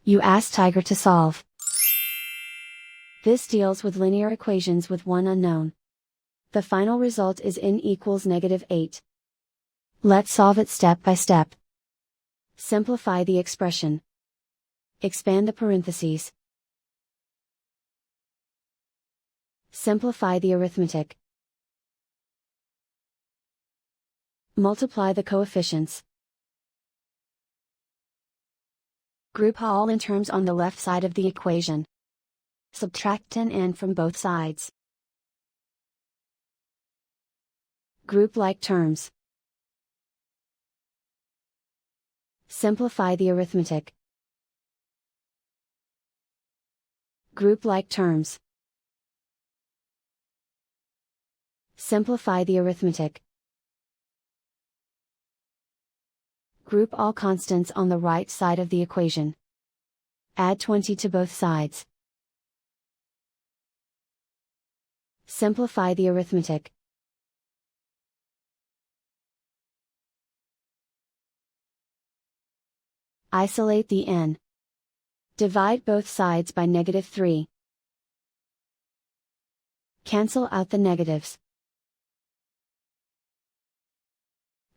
You ask Tiger to solve. This deals with linear equations with one unknown. The final result is n equals -8. Let's solve it step by step. Simplify the expression. Expand the parentheses. Simplify the arithmetic. Multiply the coefficients. Group all in terms on the left side of the equation. Subtract 10n from both sides. Group like terms. Simplify the arithmetic. Group like terms. Simplify the arithmetic. Group all constants on the right side of the equation. Add 20 to both sides. Simplify the arithmetic. Isolate the n. Divide both sides by -3. Cancel out the negatives.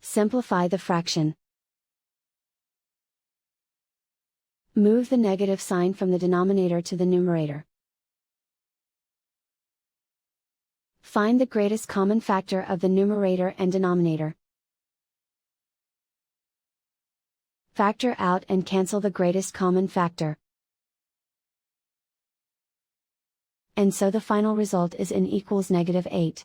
Simplify the fraction. Move the negative sign from the denominator to the numerator. Find the greatest common factor of the numerator and denominator. Factor out and cancel the greatest common factor. And so the final result is n equals -8.